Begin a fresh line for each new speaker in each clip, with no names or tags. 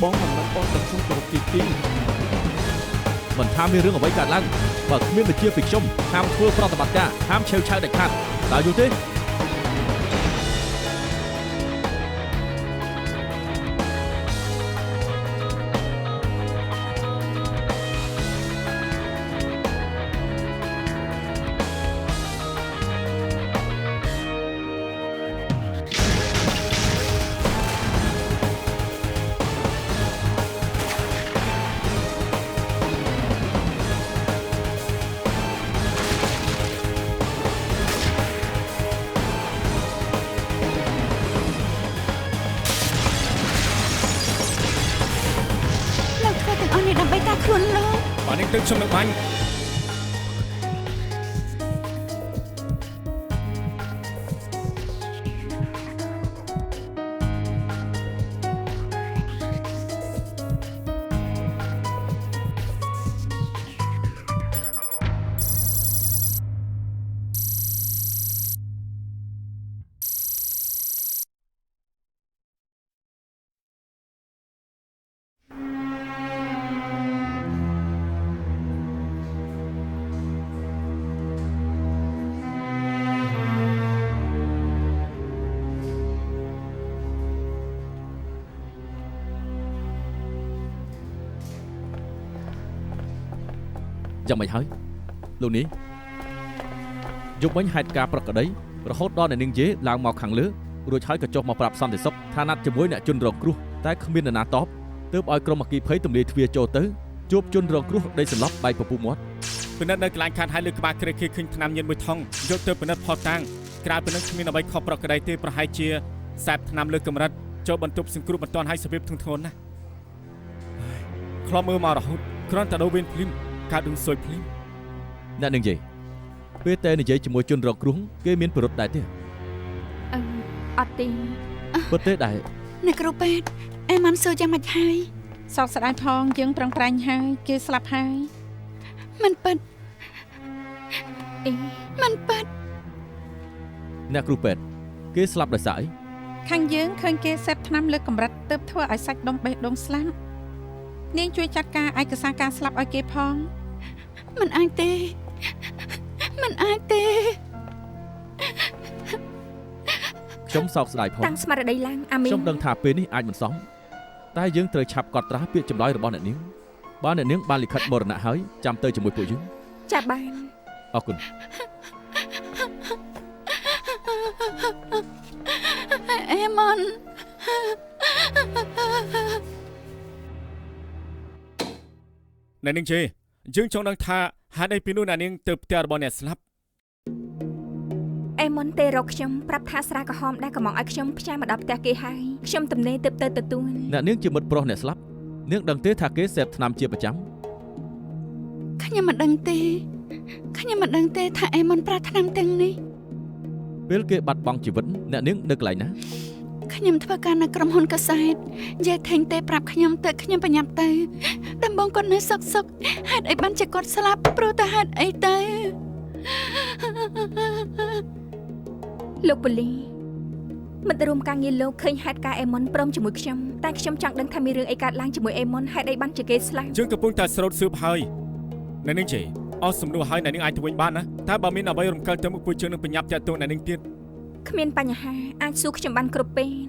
បងមិនមែនបងតែខ្ញុំគោរពទី
មិនថាមានរឿងអ្វីកើតឡើងបើគ្មានបញ្ជាពីខ្ញុំហាមធ្វើប្រតិបត្តិការហាមឆេវឆាវដាច់ខាតតើយល់ទេ
ដើម្បីតាខ្លួនលោក
បាទនេះទឹកខ្ញុំនឹងបាញ់
យ៉ាងម៉េចហើយលោកនេះយកវិញហេតុការប្រកដីរហូតដល់អ្នកនាងយេឡើងមកខាងលើរួចហើយក៏ចុះមកប្រាប់សន្តិសុខថាណាត់ជាមួយអ្នកជនរងគ្រោះតែគ្មាននរណាតបទើបឲ្យក្រុមអគ្គីភ័យទម្លាយទ្វារចូលទៅជួបជនរងគ្រោះដេកសន្លប់បែកពពុះមាត់
ពិនិត្យនៅកន្លែងខាត់ហើយលើក្បាលក្រេឃើញថ្នាំញៀនមួយថងយកទៅពិនិត្យផតតាំងក្រៅពីនេះគ្មានអ្វីខុសប្រក្រតីទេប្រហែលជាសែបថ្នាំលើកម្រិតចូលបន្ទប់សង្គ្រោះបន្ទាន់ឲ្យសភាពធ្ងន់ធ្ងរណាស់ខ្លោបមើលមករហូតគ្រាន់តែដូរវិញភ្លាមកើតនឹងសួយភ្លាម
អ្នកនាងយេពេលតែនិយាយជាមួយជនរងគ្រោះគេមានពិរុទ្ធដែរទេ
អត់ទេ
ពិតទេដែរ
អ្នកគ្រូពេទ្យអេម៉ាន់សួរយ៉ាងម៉េចហើយ
សោកស្ដាយផងយើងប្រឹងប្រែងហើយគេស្លាប់ហើយ
មិនពិតមិនពិត
អ្នកគ្រូពេទ្យគេស្លាប់ដោយសារអី
ខាងយើងឃើញគេសេពថ្នាំលើកម្រិតទើបធ្វើឲ្យសាច់ដុំបេះដូងស្លាប់នាងជួយចាត់ការឯកសារការស្លាប់ឲ្យគេផង
មិនអាចទេមិនអាចទេ
ខ្ញុំសោកស្ដាយផង
តាំងស្មារតីឡើងអាមី
ខ្ញុំដឹងថាពេលនេះអាចមិនសមតែយើងត្រូវឆាប់កត់ត្រាពាក្យចម្លើយរបស់អ្នកនាងបើអ្នកនាងបានលិខិតមរណៈហើយចាំទៅជាមួយពួកយើង
ចា៎បាន
អរគុណ
អេម៉ាន់
អ្នកនាងជេយើងចង់ដឹងថាហេតុអីពីនោះអ្នកនាងទៅផ្ទះរបស់អ្នកស្លាប់
អេម៉ុនទេរកខ្ញុំប្រាប់ថាស្រាក្រហមដែលកំងឲ្យខ្ញុំផ្ញើមកដល់ផ្ទះគេហើយខ្ញុំទំនេរទៅទទួល
អ្នកនាងជាមិត្តប្រុសអ្នកស្លាប់នាងដឹងទេថាគេសេពថ្នាំជាប្រចាំ
ខ្ញុំមិនដឹងទេខ្ញុំមិនដឹងទេថាអេម៉ុនប្រើថ្នាំទាំងនេះ
ពេលគេបាត់បង់ជីវិតអ្នកនាងនៅកន្លែងណា
ខ្ញុំធ្វើការនៅក្រុមហ៊ុនកសែតយាយថេងទេប្រាប់ខ្ញុំទៅខ្ញុំប្រញាប់ទៅដំបងគាត់នៅសុកហេតុអីបានជាគាត់ស្លាប់ព្រោះតែហេតុអីទៅលោកប៉ូលីមិត្តរួមការងារលោកឃើញហេតុការអេម៉ុនព្រមជាមួយខ្ញុំតែខ្ញុំចង់ដឹងថាមានរឿងអីកើតឡើងជាមួយអេម៉ុនហេតុអីបានជាគេស្លាប់
យើងកំពុងតែស្រោតស៊ើបហើយអ្នកនាងជេអស់សំណួរហើយអ្នកនាងអាចទៅវិញបានណាតែបើមានអ្វីរំកិលទៅមុខពួកយើងនឹងបញ្ញាប់ចាត់ទោសអ្នកនាងទៀត
គ្មានបញ្ហាអាចសួរខ្ញុំបានគ្រប់ពេល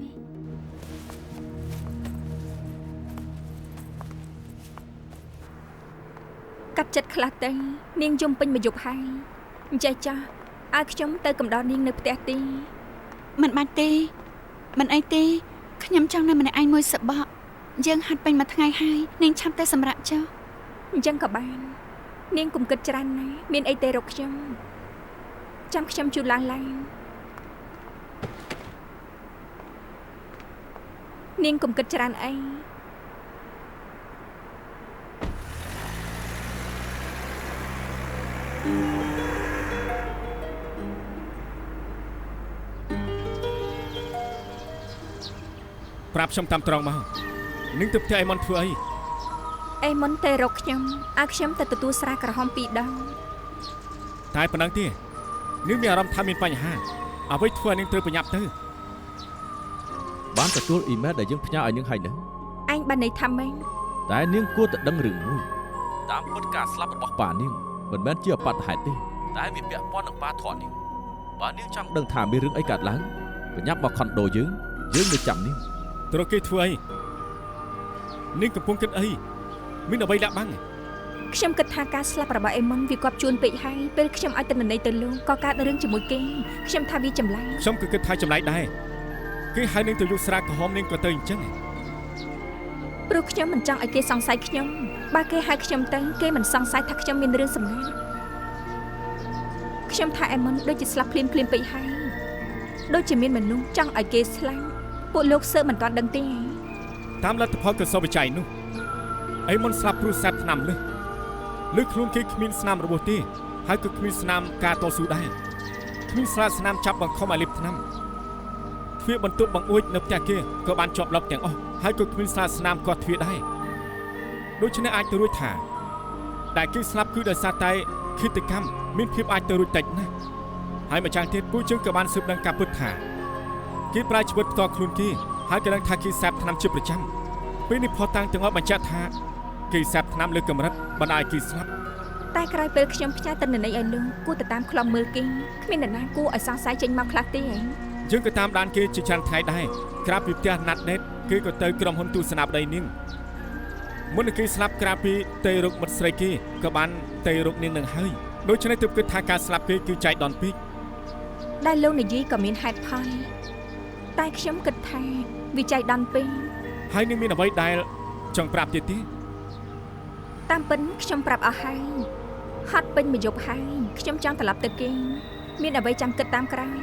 កាត់ចិត្តខ្លះទៅនាងយំពេញមួយយប់ហើយអញ្ចេះចាស់ឲ្យខ្ញុំទៅកំដរនាងនៅផ្ទះទីមិនបាច់ទេមិនអីទេខ្ញុំចង់នៅម្នាក់ឯងមួយសបកយើងហាត់ពេញមួយថ្ងៃហើយនាងឆាប់ទៅសម្រាប់ចុះអញ្ចឹងក៏បាននាងកុំគិតច្រើនណាមានអីទេរកខ្ញុំចាំខ្ញុំជូនឡើងនាងកុំគិតច្រើនអី
ប្រាប់ខ្ញុំតាមត្រង់មកនឹងទៅផ្ទះអេម៉ុនធ្វើអី
អេម៉ុនទេរកខ្ញុំឲ្យខ្ញុំទៅទទួលស្រាក្រហម2ដង
តែប៉ុណ្ណឹងទេនាងមានអារម្មណ៍ថាមានបញ្ហាអ្វីធ្វើឲ្យនាងត្រូវប្រញាប់ទៅ
បានទទួលអ៊ីមែលដែលយើងផ្ញើឲ្យនាងហើយណា
ឯ anh ban này thăm anh
តែនាងគួរតែដឹងរឿងមួយតាមពិតការស្លាប់របស់ប៉ានាងមិនមែនជាអបតហេតុទេតែវាពាក់ព័ន្ធនឹងប៉ាធននាងបើនាងចង់ដឹងថាមានរឿងអីកើតឡើងបញ្ញាប់មកខុនដូយើងនៅចាំនាង
ត្រគេធ្វើអីនាងកំពុងគិតអីមានអ្វីលាក់បាំង
ខ្ញុំគិតថាការស្លាប់របស់អេមុនវាគាត់ជួនពេកហើយពេលខ្ញុំឲ្យតំណែងទៅលោកក៏កើតរឿងជាមួយគេខ្ញុំថាវាចម្លែក
ខ្ញុំក៏គិតថាចម្លែកដែរគេហៅនាងទៅយកស្រាក្រហមនាងក៏ទៅអញ្ចឹង
ព្រោះខ្ញុំមិនចង់ឲ្យគេសង្ស័យខ្ញុំបើគេហៅខ្ញុំទៅគេមិនសង្ស័យថាខ្ញុំមានរឿងសម្ងាត់ខ្ញុំថាអេមុនដូចជាស្លាប់ភ្លាមពេកហើយដូចជាមានមនុស្សចង់ឲ្យគេស្លាប់ពួកលោកសើមិនទាន់ដឹងទេ
តាមលទ្ធផលកសោបវិច័យនោះអីមុនស្លាប់ព្រោះសាប់ថ្នាំលើខ្លួនគេគ្មានស្នាមរបួសទេហើយក៏គ្មានស្នាមការតស៊ូដែរគ្មានស្រាស្នាមចាប់បង្ខំឲ្យលិបថ្នាំទ្វារបន្ទប់បង្អួចនៅផ្ទះគេក៏បានជាប់ឡុកទាំងអស់ហើយក៏គ្មានស្រាស្នាមក៏ទ្វារដែរដូច្នេះអាចទៅរួចថាតែគេស្លាប់គឺដោយសារតែឃាតកម្មមានភាពអាចទៅរួចតិចណាស់ហើយម្ចាស់ទៀតពូជើងក៏បានស៊ើបដឹងការពិតថាគេប្រាជីវិតផ្ទាល់ខ្លួនគេហើយក៏ដឹងថាគេសាបថ្នាំជាប្រចាំពេលនេះផុសតាំងទាំងអស់បញ្ជាក់ថាគេសាបថ្នាំលើកម្រិតបណ្ដាឲ្យគេស្លាប់
តែក្រោយពេលខ្ញុំផ្ញើតំណែងឲ្យលោកគួរទៅតាមខ្លំមើលគេគ្មាននរណាគួរឲ្យសង្ស័យចេញមកខ្លះទេ
យើងក៏តាមដានគេជាច្រើនថ្ងៃដែរក្រៅពីផ្ទះណាត់ដេតគេក៏ទៅក្រុមហ៊ុនទូស្នាបដីនាងមុននឹងគេស្លាប់ក្រៅពីទៅរកមិត្តស្រីគេក៏បានទៅរកនាងនឹងហើយដូច្នេះទើបគិតថាការស្លាប់គេគឺចៃដន្យពេក
ដែលលោកនិយាយក៏មានហេតុផលតែខ្ញុំគិតថាវាចៃដន្យពេក
ហើយនាងមានអ្វីដែលចង់ប្រាប់ទៀតទេ
តាមពិតខ្ញុំប្រាប់អស់ហើយហត់ពេញមួយយប់ហើយខ្ញុំចង់ត្រឡប់ទៅគេមានអ្វីចាំគិតតាមក្រោយ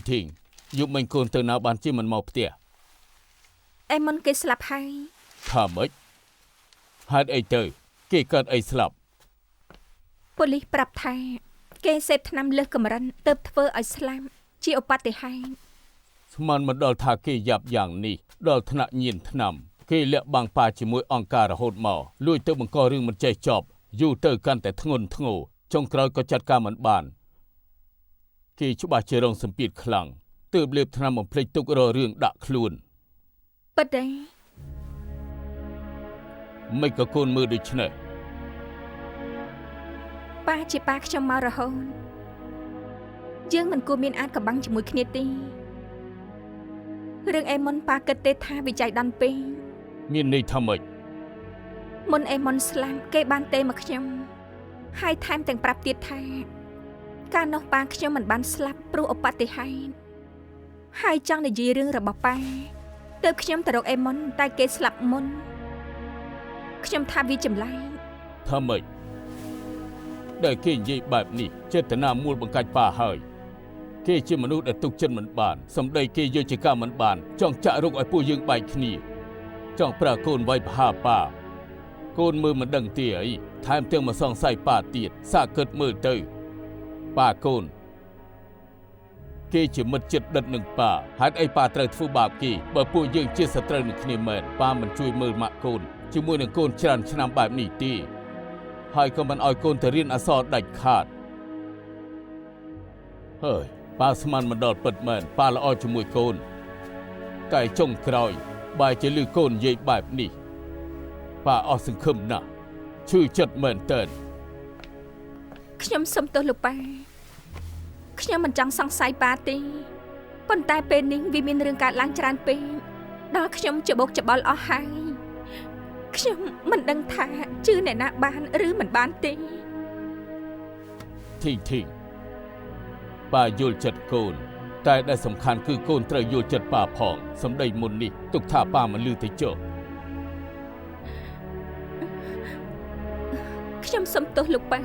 ធីងយប់មិញកូនទៅណាបានជាមិនមកផ្ទះ
អេមុនគេស្លាប់ហើយ
ថាម៉េចហេតុអីទៅគេកើតអីស្លាប់
ប៉ូលីសប្រាប់ថាគេសេពថ្នាំលើសកម្រិតទើបធ្វើឲ្យស្លាប់ជាឧបទ្ទហេតុ
ស្មានមិនដល់ថាគេយ៉ាប់យ៉ាងនេះដល់ថ្នាក់ញៀនថ្នាំគេលាក់បាំងប៉ាជាមួយអង្គការរហូតមកលួចទៅបង្ករឿងមិនចេះចប់យូរទៅកាន់តែធ្ងន់ធ្ងរចុងក្រោយក៏ចាត់ការមិនបានគេច្បាស់ជារងសម្ពាធខ្លាំងទើបលេបថ្នាំបំភ្លេចទុករករឿងដាក់ខ្លួន
ពិតទេ
មិនក៏កូនមើលដូចនេះ
ប៉ាជាប៉ាខ្ញុំមករហូតយើងមិនគួរមានអាចកំបាំងជាមួយគ្នាទេរឿងអេមុនប៉ាគិតទេថាវាចៃដន្យពេក
មានន័យថាម៉េច
មុនអេមុនស្លាប់គេបានទេមកខ្ញុំហើយថែមទាំងប្រាប់ទៀតថាការនោះប៉ាខ្ញុំមិនបានស្លាប់ព្រោះឧបទ្ទហេតុហើយចង់និយាយរឿងរបស់ប៉ាទើបខ្ញុំទៅរកអេមុនតែគេស្លាប់មុនខ្ញុំថាវាចម្លែក
ថាម៉េចដែលគេនិយាយបែបនេះចេតនាមូលបង្កាច់ប៉ាហើយគេជាមនុស្សដែលទុកចិត្តមិនបានសម្ដីគេយកជាការមិនបានចង់ចាក់រុកឲ្យពួកយើងបែកគ្នាចង់ប្រើកូនវាយប្រហារប៉ាកូនមើលមិនដឹងទេអីថែមទាំងមកសង្ស័យប៉ាទៀតសាកគិតមើលទៅប៉ាកូនគេជាមិត្តចិត្តដិតនឹងប៉ាហេតុអីប៉ាត្រូវធ្វើបាបគេបើពួកយើងជាសត្រូវនឹងគ្នាមែនប៉ាមិនជួយមើលម៉ាក់កូនជាមួយនឹងកូនច្រើនឆ្នាំបែបនេះទេហើយក៏មិនឲ្យកូនទៅរៀនអក្សរដាច់ខាតហើយប៉ាស្មានមិនដល់ពិតមែនប៉ាល្អជាមួយកូនតែចុងក្រោយបែរជាលឺកូននិយាយបែបនេះប៉ាអស់សង្ឃឹមណាស់ឈឺចិត្តមែនតើ
ខ្ញុំសុំទោសលោកប៉ាខ្ញុំមិនចង់សង្ស័យប៉ាទេប៉ុន្តែពេលនេះវាមានរឿងកើតឡើងច្រើនពេកដល់ខ្ញុំច្បោកច្បល់អស់ហើយខ្ញុំមិនដឹងថាជឿអ្នកណាបានឬមិនបានទេ
ធីងប៉ាយល់ចិត្តកូនតែដែលសំខាន់គឺកូនត្រូវយល់ចិត្តប៉ាផងសម្ដីមុននេះទុកថាប៉ាមិនលឺទៅចុះ
ខ្ញុំសុំទោសលោកប៉ា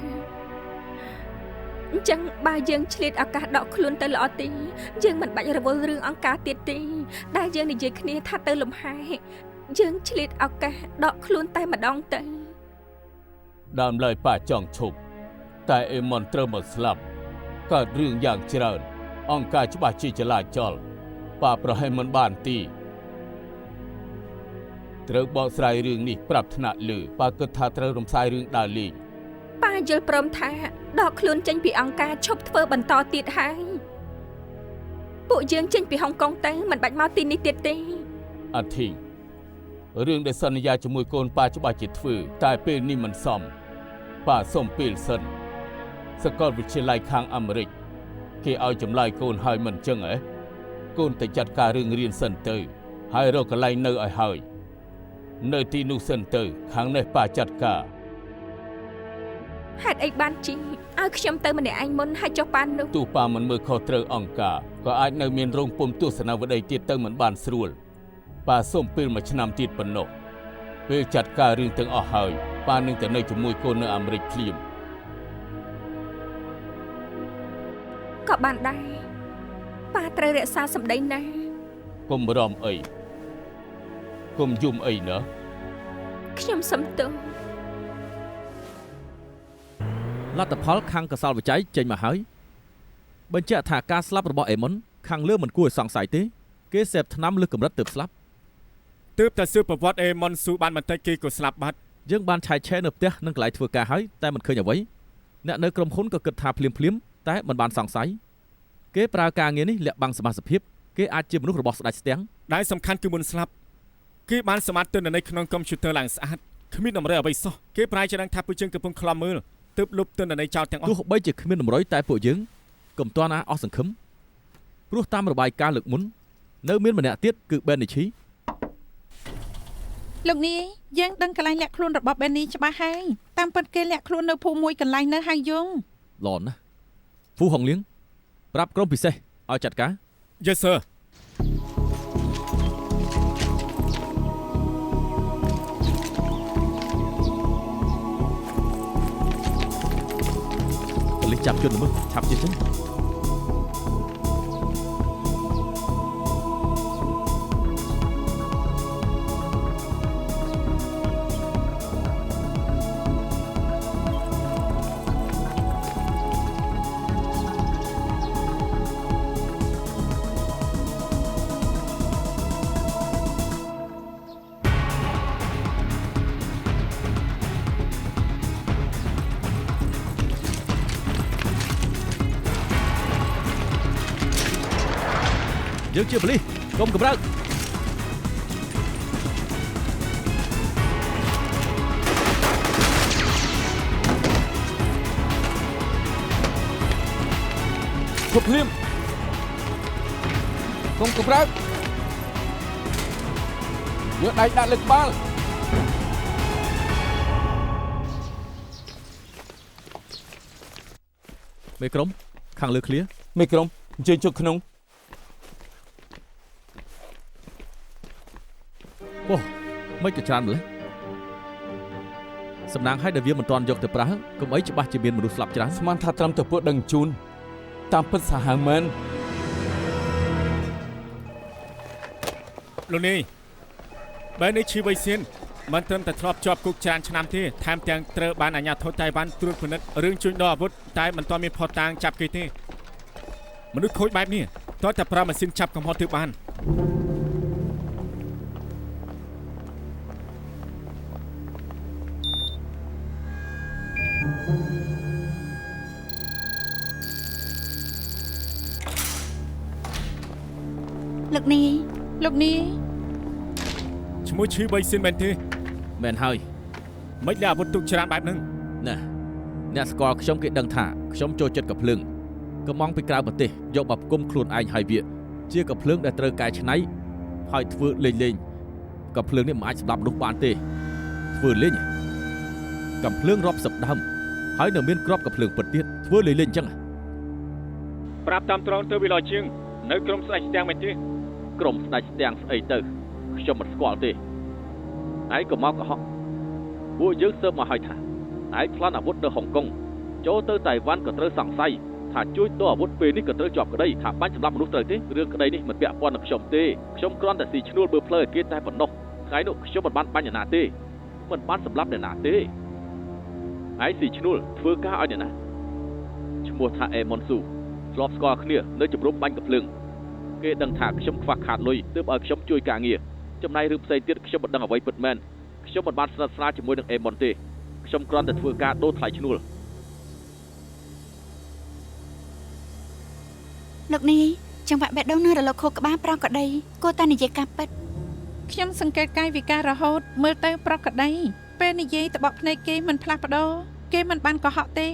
អញ្ចឹងបើយើងឆ្លៀតឱកាសដកខ្លួនទៅល្អទេយើងមិនបាច់រវល់រឿងអង្គការទៀតទេដែលយើងនិយាយគ្នាថាទៅលំហែយើងឆ្លៀតឱកាសដកខ្លួនតែម្ដងទៅ
ដើមឡើយប៉ាចង់ឈប់តែអេម៉ុនត្រូវមកស្លាប់កើតរឿងយ៉ាងច្រើនអង្គការច្បាស់ជាចលាចលប៉ាប្រហែលមិនបានទី ត្រូវបកស្រាយរឿងនេះប្រាប់ថ្នាក់លើប៉ាគិតថាត្រូវរំសាយរឿងដើរលេង
ប៉ាយល់ព្រមថាដកខ្លួនចេញពីអង្គការឈប់ធ្វើបន្តទៀតហើយពួកយើងចេញពីហុងកុងទៅមិនបាច់មកទីនេះទៀតទេ
អាធីងរឿងដែលសន្យាជាមួយកូនប៉ាច្បាស់ជាធ្វើតែពេលនេះមិនសមប៉ាសុំពេលសិនសាកលវិទ្យាល័យខាងអាមេរិកគេឲ្យចម្លើយកូនហើយមិនចឹងហ៎កូនទៅចាត់ការរឿងរៀនសិនទៅហើយរកកន្លែងនៅឲ្យហើយនៅទីនោះសិនទៅខាងនេះប៉ាចាត់ការ
ហេតុអីបានជីឲ្យខ្ញុំទៅម្នាក់ឯងមុនហើយចុះប៉ានោះ
ទោះប៉ាមិនមើលខុសត្រូវអង្គការក៏អាចនៅមានរោងពុម្ពទស្សនវិស័យទៀតទៅមិនបានស្រួលប៉ាសុំពេល1ឆ្នាំទៀតប៉ុណ្ណោះពេលចាត់ការរឿងទាំងអស់ហើយប៉ានឹងទៅនៅជាមួយកូននៅអាមេរិកភ្លាម
ក៏បានដែរប៉ាត្រូវរក្សាសម្ដីណា
កុំរំអីកុំយំអីណា
ខ្ញុំសុំទោស
លទ្ធផលខាងកសលវិច័យចេញមកហើយបញ្ជាក់ថាការស្លាប់របស់អេមុនខាងលើមិនគួរឲ្យសង្ស័យទេគេសេពថ្នាំលើសកម្រិតទើបស្លាប់
ទើបតែស៊ើបប្រវត្តិអេមុនស៊ូបានបន្តិចគេក៏ស្លាប់បាត់
យើងបានឆែកឆេរនៅផ្ទះនិងកន្លែងធ្វើការហើយតែមិនឃើញអ្វីអ្នកនៅក្រុមហ៊ុនក៏គិតថាភ្លាមតែមិនបានសង្ស័យគេប្រើការងារនេះលាក់បាំងសមាជិកភាពគេអាចជាមនុស្សរបស់ស្ដេចស្ទាំង
ដែលសំខាន់គឺមុនស្លាប់គេបានសម្អាតទិន្នន័យក្នុងកុំព្យូទ័រឡើងស្អាតគ្មានតម្រុយអ្វីសោះគេប្រាយច្រើនថាពួកយើងកំពុងខ្លាំមើលទើបលុបទិន្នន័យចោលទាំងអស់
ទោះបីជាគ្មានតម្រុយតែពួកយើងកុំទាន់អស់សង្ឃឹមព្រោះតាមរបាយការណ៍លើកមុននៅមានម្នាក់ទៀតគឺបេននីឈី
លោកនាយយើងដឹងកន្លែងលាក់ខ្លួនរបស់បេននីច្បាស់ហើយតាមពិតគេលាក់ខ្លួននៅភូមិមួយកន្លែងនៅហើយយង
ល្អណាស់ហ្វូហុងលៀងប្រាប់ក្រុមពិសេសឲ្យចាត់ការ
Yes sir
ប៉ូលីសចាប់ជនល្មើសឆាប់ជាចឹង យើងជាប៉ូលីសកុំកម្រើក
គប់ភ្លាមកុំកម្រើកយកដៃដាក់លើក្បាល
មេក្រុមខាងលើឃ្លៀ
មេក្រុមអញ្ជើញចូលក្នុង
អូមិនក៏ច្រើនម្ល៉េះសំណាងឲ្យដែលវាមិនទាន់យកទៅប្រើកុំអីច្បាស់ជាមានមនុស្សស្លាប់ច្រើន
ស្មានថាត្រឹមតែពួកដឹងជូនតាមពិតសាហាវមែន
លោកនាយបែរនេះឈីវៃសៀនមិនត្រឹមតែធ្លាប់ជាប់គុកច្រើនឆ្នាំទេថែមទាំងត្រូវបានអាជ្ញាធរតៃវ៉ាន់ត្រួតពិនិត្យរឿងជួញដូរអាវុធតែមិនទាន់មានភស្តុតាងចាប់គេទេមនុស្សខូចបែបនេះតើតែប្រើម៉ាស៊ីនចាប់កំហុសទើបបាន
លោកនាយ
លោកនាយ
ឈ្មោះឈីវៃសៀនមែនទេ
មែនហើយ
មិនលាអាវុធទុកច្រើនបែបហ្នឹង
ណាអ្នកស្គាល់ខ្ញុំគេដឹងថាខ្ញុំចូលចិត្តកាភ្លើងកំងពីក្រៅប្រទេសយកមកផ្គុំខ្លួនឯងហើយវាជាកាភ្លើងដែលត្រូវកែច្នៃហើយធ្វើលេងកាភ្លើងនេះមិនអាចសម្រាប់មនុស្សបានទេធ្វើលេងកាភ្លើងរាប់សិបដើមហើយនៅមានក្របកាភ្លើងពិតទៀតធ្វើលេងអញ្ចឹង
ប្រាប់តាមត្រង់ទៅវាល្អជាងនៅក្រុមស្ដេចស្ទាំងមែនទេ
ក្រុមស្ដេចស្ទាំងស្អីទៅខ្ញុំមិនស្គាល់ទេឯងក៏មកកុហកពួកយើងស៊ើបមកឲ្យថាឯងប្លន់អាវុធនៅហុងកុងចូលទៅតៃវ៉ាន់ក៏ត្រូវសង្ស័យថាជួយដូរអាវុធពេលនេះក៏ត្រូវជាប់ក្តីថាបាញ់សម្លាប់មនុស្សត្រូវទេរឿងក្តីនេះមិនពាក់ព័ន្ធនឹងខ្ញុំទេខ្ញុំគ្រាន់តែស៊ីឈ្នួលមើលផ្លូវឲ្យគេតែប៉ុណ្ណោះថ្ងៃនោះខ្ញុំមិនបានបាញ់អ្នកណាទេមិនបានសម្លាប់អ្នកណាទេឯងស៊ីឈ្នួលធ្វើការឲ្យអ្នកណាឈ្មោះថាអេមុនស៊ូធ្លាប់ស្គាល់គ្នានៅជំរំបាញ់កាភ្លើងគេដឹងថាខ្ញុំខ្វះខាតលុយទើបឲ្យខ្ញុំជួយការងារ ចំណែករឿងផ្សេងទៀតខ្ញុំមិនដឹងអ្វីពិតមែនខ្ញុំមិនបានស្និទ្ធស្នាលជាមួយនឹងអេម៉ុនទេខ្ញុំគ្រាន់តែធ្វើការដូរថ្លៃឈ្នួល
លោកនាយចង្វាក់បេះដូងនិងរលកខួរក្បាលប្រក្រតីគួរតែនិយាយការពិត
ខ្ញុំសង្កេតកាយវិការរហូតមើលទៅប្រក្រតីពេលនិយាយតបភ្នែកគេមិនផ្លាស់ប្ដូរគេមិនបានកុហកទេ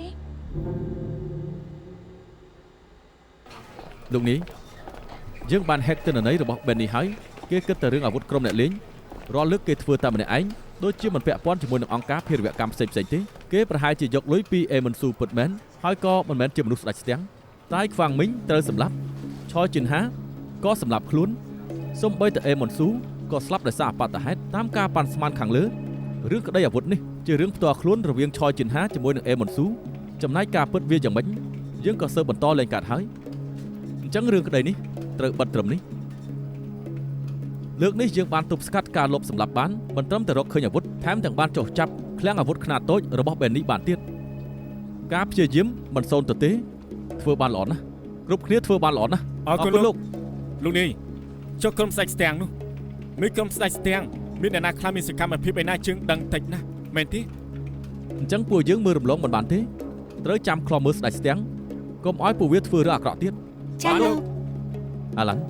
លោកនេះយើងបាន hack ទិន្នន័យរបស់ Benny ហើយគេគិតតែរឿងអាវុធក្រុមអ្នកលេងរាល់លើកគេធ្វើតែម្នាក់ឯងដូចជាមិនពាក់ព័ន្ធជាមួយនឹងអង្គការភេរវកម្មផ្សេងៗទេគេប្រហែលជាយកលុយពីអេមិនស៊ូពិតមែនហើយក៏មិនមែនជាមនុស្សស្ដេចស្ទាំងតែខ្វាងមីងត្រូវសម្លាប់ឆយជីនហាក៏សម្លាប់ខ្លួនសូម្បីតែអេមិនស៊ូក៏ស្លាប់ដោយសារអបតហេតុតាមការប៉ាន់ស្មានខាងលើរឿងក្តីអាវុធនេះជារឿងផ្ទាល់ខ្លួនរវាងឆយជីនហាជាមួយនឹងអេមិនស៊ូចំណែកការពិតវាយ៉ាងម៉េចយើងក៏ស៊ើបបន្តលេងកាត់ហើយអញ្ចឹងរឿងក្តីនេះត្រូវបិទត្រឹមនេះលើកនេះយើងបានទប់ស្កាត់ការលុបសម្លាប់បានមិនត្រឹមតែរកឃើញអាវុធថែមទាំងបានចុះចាប់ឃ្លាំងអាវុធខ្នាតតូចរបស់ Benny បានទៀតការព្យាយាមមិនសូន្យទៅទេធ្វើបានល្អណាស់គ្រប់គ្នាធ្វើបានល្អណាស់អរគុណលោក
នេះចុះក្រុមស្ដេចស្ទាំងនោះមានក្រុមស្ដេចស្ទាំងមានអ្នកណាខ្លះមានសកម្មភាពឯណាជើងដឹងតិចណាស់មែនទេ
អញ្ចឹងពួកយើងមើលរំលងមិនបានទេត្រូវចាំខ្លំមើលស្ដេចស្ទាំងកុំឲ្យពួកវាធ្វើរឿងអាក្រក់ទៀត
ចាលោក
អាឡាន់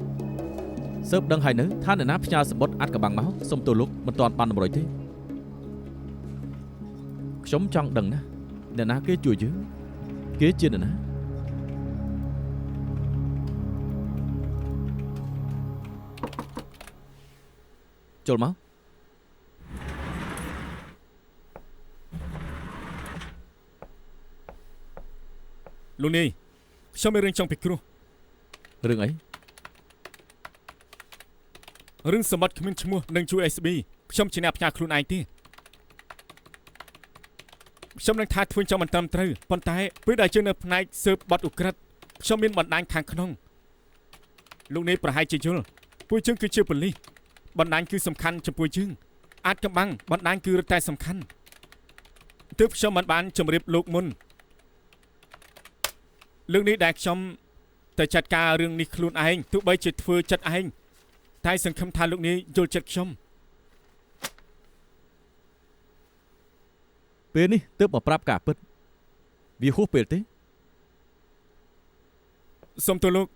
ស៊ើបដឹងហើយនៅថាអ្នកណាផ្ញើសម្បត្តិអាត់កបាំងមកសុំទោសលោកមិនទាន់បានតម្រុយទេខ្ញុំចង់ដឹងណាអ្នកណាគេជួយយើងគេជាអ្នកណាចូលមក
លោកនេះខ្ញុំមានរឿងចង់ពិគ្រោះ
រឿងអី
រឿងសម្បត្តិគ្មានឈ្មោះនឹងជួយ SB ខ្ញុំជាអ្នកផ្ញើខ្លួនឯងទេខ្ញុំនឹងថាធ្វើចង់មិនត្រឹមត្រូវប៉ុន្តែពេលដែលយើងនៅផ្នែកស៊ើបបទឧក្រិដ្ឋខ្ញុំមានបណ្ដាញខាងក្នុងលោកនេះប្រហែលជាយល់ពួកយើងគឺជាប៉ូលីសបណ្ដាញគឺសំខាន់ចំពោះយើងអាចកំបាំងបណ្ដាញគឺរឹតតែសំខាន់ទើបខ្ញុំមិនបានជម្រាបលោកមុនរឿងនេះដែលខ្ញុំទៅចាត់ការរឿងនេះខ្លួនឯងទោះបីជាធ្វើចិត្តឯងតែសង្ឃឹមថាលោកនេះយល់ចិត្តខ្ញុំ
ពេលនេះទើបមកប្រាប់ការពិតវាហួសពេលទេ
សូមទោសលោក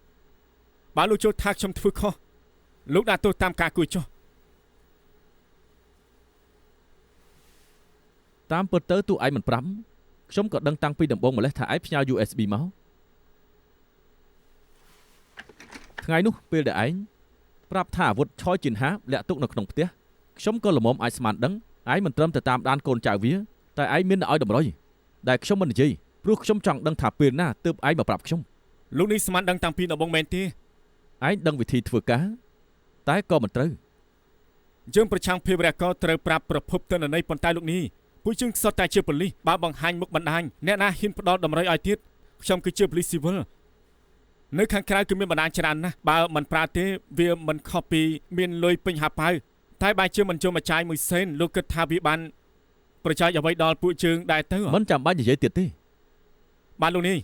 បើលោកចូលថាខ្ញុំធ្វើខុសលោកដាក់ទោសតាមការគួរចុះ
តាមពិតទៅទូឯងមិនប្រាំខ្ញុំក៏ដឹងតាំងពីដំបូងម្លេះថាឯងផ្ញើ USB មកថ្ងៃនោះពេលដែលឯងប្រាប់ថាអាវុធឆយជីនហាលាក់ទុកនៅក្នុងផ្ទះខ្ញុំក៏ល្មមអាចស្មានដឹងឯងមិនត្រឹមតែតាមដានកូនចៅវាតែឯងមានឲ្យតម្រុយដែលខ្ញុំមិននិយាយព្រោះខ្ញុំចង់ដឹងថាពេលណាទើបឯងមកប្រាប់ខ្ញុំ
លោកនេះស្មានដឹងតាំងពីដំបូងមែនទេ
ឯងដឹងវិធីធ្វើការតែក៏មិនត្រូវ
យើងប្រឆាំងភេរវកម្មត្រូវប្រាប់ប្រភពទិន្នន័យប៉ុន្តែលោកនេះពួកយើងសុទ្ធតែជាប៉ូលីសបើបង្ហាញមុខបណ្ដាញអ្នកណាហ៊ានផ្ដោតតម្រុយឲ្យទៀតខ្ញុំគឺជាប៉ូលីសស៊ីវិលនៅខាងក្រៅគឺមានបណ្ដាញច្រើនណាស់បើមិនប្រើទេវាមិនខុសពីមានលុយពេញហាប៉ៅតែបើជាមិនចូលមកចាយមួយសេនលោកគិតថាវាបានប្រយោជន៍អ្វីដល់ពួកយើងដែរទៅ
មិនចាំបាច់និយាយទៀតទេ
បាទលោកនេះ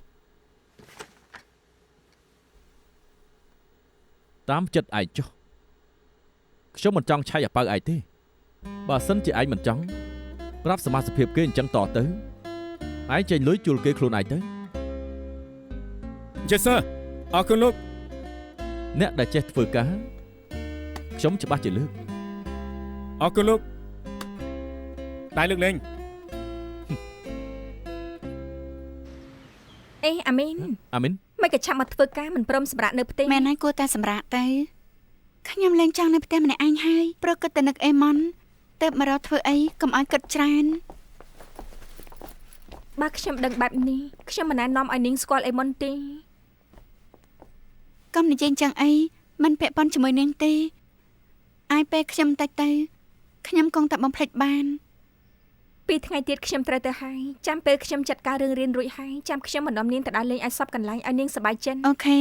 តាមចិត្តឯងចុះខ្ញុំមិនចង់ឆៃអាប៉ៅឯងទេបើសិនជាឯងមិនចង់ប្រាប់សមាជិកភាពគេអញ្ចឹងតទៅឯងចេញលុយជួលគេខ្លួនឯងទៅ
Yes sir អរគុណលោក
អ្នកដែលចេះធ្វើការខ្ញុំច្បាស់ជាលើក
អរគុណលោកដៃលើកលែង
អេអាមីនមិនក៏ឆាប់មកធ្វើការមិនព្រមសម្រាប់នៅផ្ទះមែនហើយគួរតែសម្រាប់ទៅខ្ញុំលែងចង់នៅផ្ទះម្នាក់ឯងហើយព្រោះគិតតែនឹកអេម៉ុនទៅមករកធ្វើអីកុំឲ្យគិតច្រើនបើខ្ញុំដឹងបែបនេះខ្ញុំមិនណែនាំឲ្យនាងស្គាល់អេម៉ុនទេកុំនិយាយចឹងអីមិនពាក់ព័ន្ធជាមួយនាងទេអាយពេលខ្ញុំតិចទៅខ្ញុំគង់តែបំភ្លេចបានពីថ្ងៃទៀតខ្ញុំត្រូវទៅហើយចាំពេលខ្ញុំចាត់ការរឿងរៀនរួចហើយចាំខ្ញុំបណ្ដុំនាងទៅដើរលេងឲ្យសពកន្លែងឲ្យនាងសប្បាយចិត្តអូខេ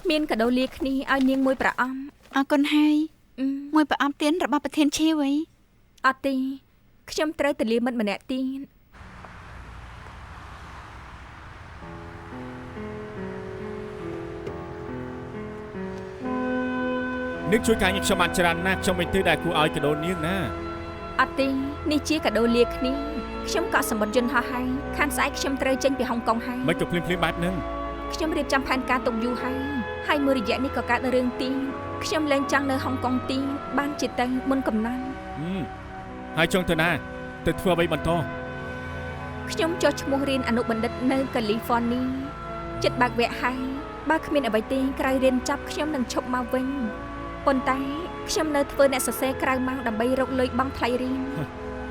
មានកាដូលាគ្នាឲ្យនាងមួយប្រអប់អរគុណហើយមួយប្រអប់ទៀនរបស់ប្រធានឈីវអីអត់ទេខ្ញុំត្រូវទៅលាមិត្តម្នាក់ទៀត
นึกช่วยการยังชมันจรันนักชมเป็นที่ได้กูเอากระโดนเนี้ยนะ
អត់ទេនេះជាកាដូលាគ្នាខ្ញុំក៏សម្បត្តិយន្តហោះហើយខាងស្អែកខ្ញុំត្រូវចេញពីហុងកុងហើយ
មិនក៏ភ្លាមបែបហ្នឹង
ខ្ញុំរៀបចំផែនការទុកយូរហើយមួយរយៈនេះក៏កើតរឿងទីខ្ញុំលែងចង់នៅហុងកុងទីបានជាទៅមុនកំណត់
ហើយចង់ទៅណាទៅធ្វើអ្វីបន្ត
ខ្ញុំចុះឈ្មោះរៀនអនុបណ្ឌិតនៅកាលីហ្វ័រញ៉ូចិត្តបើកវគ្គហើយបើគ្មានអ្វីទេក្រៅរៀនចប់ខ្ញុំនឹងឈប់មកវិញប៉ុន្តែខ្ញុំនៅធ្វើអ្នកសរសេរក្រៅម៉ោងដើម្បីរកលុយបង់ថ្លៃរៀន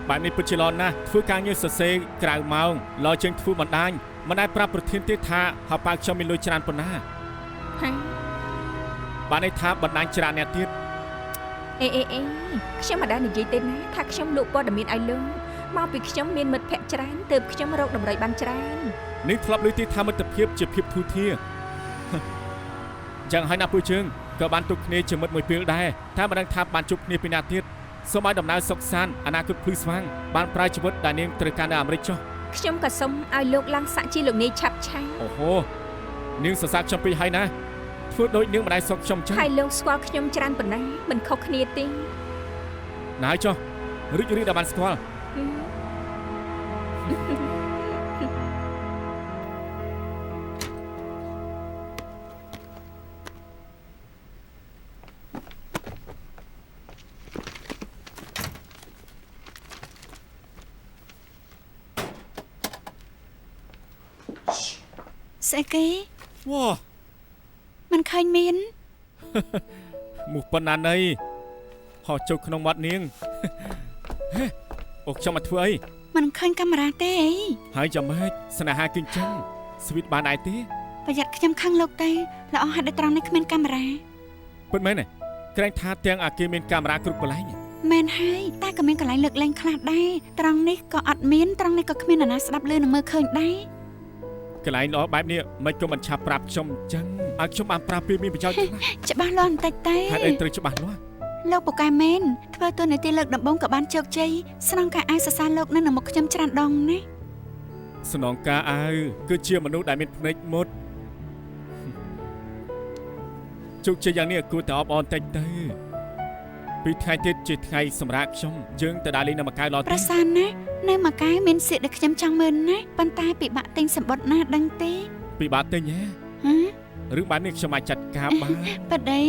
បែបនេះពិតជាល្អណាស់ធ្វើការងារសរសេរក្រៅម៉ោងល្អជាងធ្វើបណ្ដាញមិនដែលប្រាប់ប្រធានទេថាហៅប៉ៅខ្ញុំមានលុយច្រើនប៉ុណ្ណា
ហើយ
បានន័យថាបណ្ដាញច្រើនអ្នកទៀត
អេខ្ញុំមិនដែលនិយាយទេណាថាខ្ញុំលក់ព័ត៌មានឲ្យលោកមកពីខ្ញុំមានមិត្តភ័ក្តិច្រើនទើបខ្ញុំរកតម្រុយបានច្រើន
នេះធ្លាប់លើកទីថាមិត្តភាពជាភាពធូរធារ ចឹងហើយណាពូជើងក៏បានទុកគ្នាជាមិត្តមួយពេលដែរតែមិនដឹងថាបានជួបគ្នាពីណាទៀតសូមឲ្យដំណើរសុខសាន្តអនាគតភ្លឺស្វាងបានប្រាជីវិតដែលនាងត្រូវការនៅអាមេរិកចុះ
ខ្ញុំក៏សូមឲ្យលោកឡើងសាក់ជាលោកនាយឆាប់ឆាយ
អូហូនាងសរសើរខ្ញុំពេកហើយណាធ្វើដូចនាងមិនដែលសុខខ្ញុំចឹង
ហើយលោកស្គាល់ខ្ញុំច្រើនប៉ុណ្ណាមិនខុសគ្នាទេ
ណាយចុះរីករាយដែលបានស្គាល់
ស្អីគេ
វ៉ា
มันឃើញមាន
មុខប៉ុណ្ណាណីហោះចូលក្នុងមាត់នាង អូខ្ញុំមកធ្វើអី
มันឃើញកាមេរ៉ាទេអី
ហើយចាំម៉េចស្នេហាគិញចឹងស្វីតបានដែរទេ
ប្រយ័ត្នខ្ញុំខឹងលោកទៅល្អហេតុដែលត្រង់នេះគ្មានកាមេរ៉ា
ពិតមែនទេក្រែងថាទាំងអាគេមានកាមេរ៉ាគ្រប់កន្លែង
មែនហើយតែក៏មានកន្លែងលើកលែងខ្លះដែរត្រង់នេះក៏អត់មានត្រង់នេះក៏គ្មាននរណាស្ដាប់ឮនឹងមើលឃើញដែរ
កន្លែងល្អបែបនេះមិនក៏មិនឆាប់ប្រាប់ខ្ញុំចឹងឲ្យខ្ញុំបានប្រាប់ពីមានប្រយោជន៍ខ្លះ
ច្បាស់លាស់បន្តិចទេ
ហេតុអីត្រូវច្បាស់លាស់
លោកពូកែមែនធ្វើតួនាទីលើកដំបូងក៏បានជោគជ័យស្នងការអាយសរសើរលោកនៅមុខខ្ញុំច្រើនដងណាស់
ស្នងការអាវគឺជាមនុស្សដែលមានភ្នែកមុតជោគជ័យយ៉ាងនេះគួរតែអបអរតិចទៅពីថ្ងៃទៀតជាថ្ងៃសម្រាប់ខ្ញុំយើងទៅដើរលេងនៅម៉ាកៅឡត
ប្រសានណានៅម៉ាកៅមានសៀកដែលខ្ញុំចង់មើលណាប៉ុន្តែពិបាកទិញសម្បត្តិណាដឹងទេ
ពីបាត់ទិញហ៎
ហ៎
រឿងបែបនេះខ្ញុំអាចចាត់ការបាន
ប៉ដៃ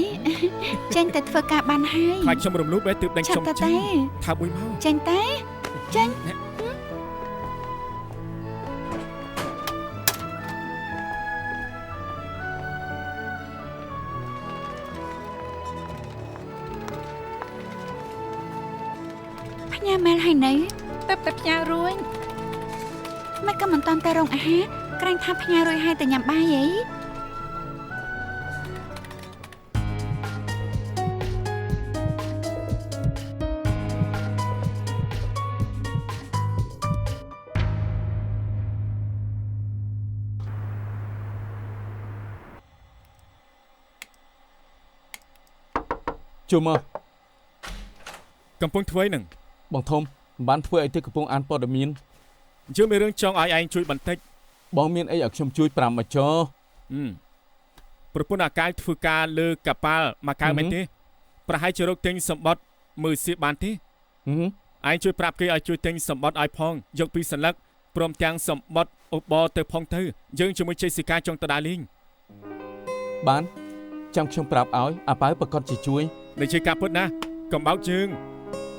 ចេញទៅធ្វើការបានហើយ
ខ្លាចខ្ញុំរំលោភដែរទើបដេញខ្ញុំចេញថាមួយមក
ចេញតែចេញ ផ្ញើមែលឲ្យនៅ
ទៅតែផ្ញើរួយ
មិនក៏មិនតាន់ទៅរោងអាហារក្រែងថាផ្ញើរួចហើយទៅញ៉ាំបាយអី
ចូលមក
កំពុងធ្វើហ្នឹង
បងធំបានធ្វើអីទេកំពុងអានព័ត៌មាន
យើងមានរឿងចង់ឲ្យឯងជួយបន្តិច
បងមានអីឲ្យខ្ញុំជួយ5មកចោ
ប្រពន្ធអាកាយធ្វើការលើកប៉ាល់មកកៅមែនទេប្រហែលជារកទិញសម្បត្តិមើលសៀកបានទេ ឯងជួយប្រាប់គេឲ្យជួយទិញសម្បត្តិឲ្យផងយកពីសន្លឹកព្រមទាំងសម្បត្តិឧបរទៅផងទៅយើងជាមួយជេស៊ីកាចង់ទៅដើរលេង
បានចាំខ្ញុំប្រាប់ឲ្យអាប៉ៅប្រកាសជាជួយ
នេះជាការពិតណាកំបោកជើង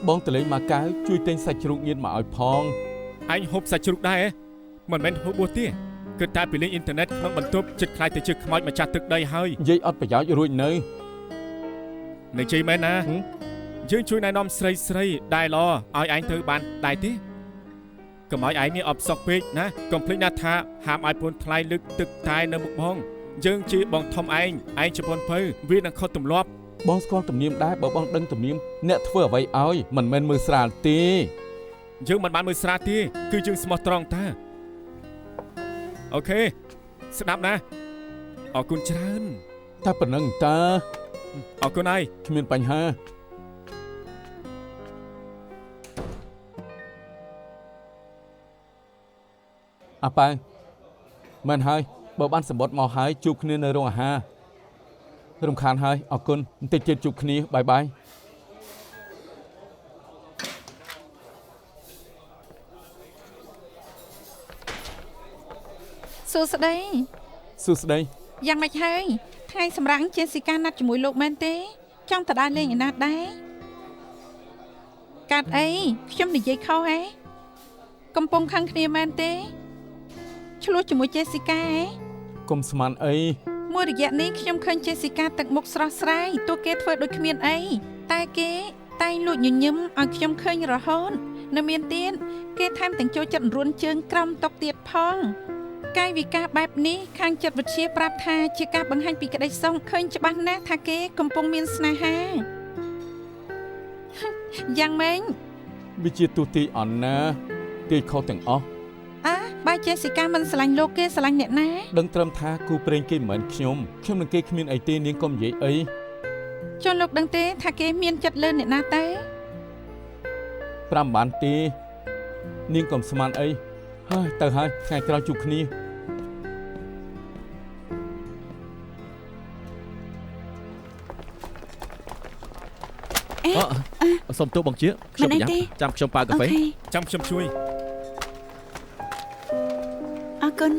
បងតលេងមកកៅជួយទិញសាច់ជ្រូកញៀនមកឲ្យផង
ឯងហូបសាច់ជ្រូកដែរមិនមែនហូបបួសទេគឺតែពីលេងអ៊ីនធឺណិតក្នុងបន្ទប់ចិត្តខ្លាចទៅជិះខ្មោចម្ចាស់ទឹកដីហើយ
និយាយអត់ប្រយោជន៍រួចនៅ
នេះជ័យមែនណាយើងជួយណែនាំស្រីស្រីដែរឡឲ្យឯងទៅបានដែរទេកុំឲ្យឯងនេះអបសក់ពេកណាកុំភ្លេចណាថាហាមឲ្យពូនថ្លៃលើកទឹកតែនៅមុខបងយើងជាបងធំឯងជាពូនភៅវានឹងខុសទម្លាប់
បងស្គាល់ទំនៀមដែរបើបងដឹងទំនៀមអ្នកធ្វើអ្វីឲ្យមិនមែនមើលស្រាលទេ
យើងមិនបានមើលស្រាទេគឺយើងស្មោះត្រង់តាអូខេស្ដាប់ណាអរគុណច្រើន
តែប៉ុណ្ណឹងតា
អរគុណហើយ
គ្មានបញ្ហាអាប៉ៅមែនហើយបើបានសម្បត្តិមកហើយជួបគ្នានៅរោងអាហារ រំខានហើយអរគុណបន្តិចទៀតជួបគ្នាបាយបាយ
សួស្តី
សួស្តី
យ៉ាងម៉េចហើយថ្ងៃសម្រាប់ជេស៊ីកាណាត់ជាមួយលោកមែនទេចង់ទៅដើរលេងឯណាដែរកាត់អីខ្ញុំនិយាយខុសហ៎កំពុងខឹងគ្នាមែនទេឆ្លោះជាមួយជេស៊ីកាហ៎
កុំស្មានអី
មួយរយៈនេះខ្ញុំឃើញជេស៊ីកាទឹកមុខស្រស់ស្រាយទោះគេធ្វើដូចគ្មានអីតែគេតែងលួចញញឹមឲ្យខ្ញុំឃើញរហូតនៅមានទៀតគេថែមទាំងចូលចិត្តរួនជើងក្រំតុកទៀតផងកាយវិការបែបនេះខាងចិត្តវិទ្យាប្រាប់ថាជាការបង្ហាញពីក្តីសង្ឃឃើញច្បាស់ណាស់ថាគេកំពុងមានស្នេហាយ៉ាងម៉េច
វាជាទូទីអន់ណាគេខុសទាំងអស់
បើជេស៊ីកាមិនស្រឡាញ់លោកគេស្រឡាញ់អ្នកណា
ដឹងត្រឹមថាគូព្រេងគេមិនមែនខ្ញុំនឹងគេគ្មានអីទេនាងកុំនិយាយអី
ចុះលោកដឹងទេថាគេមានចិត្តលើអ្នកណាទេ
5បានទេនាងកុំស្មានអីហើយទៅហើយថ្ងៃក្រោយជួបគ្នា
សុំទោសបងជាខ្ញុំប្រយ័ត្នចាំខ្ញុំប៉ាកាហ្វេ
ចាំខ្ញុំជួយ
អរគុណ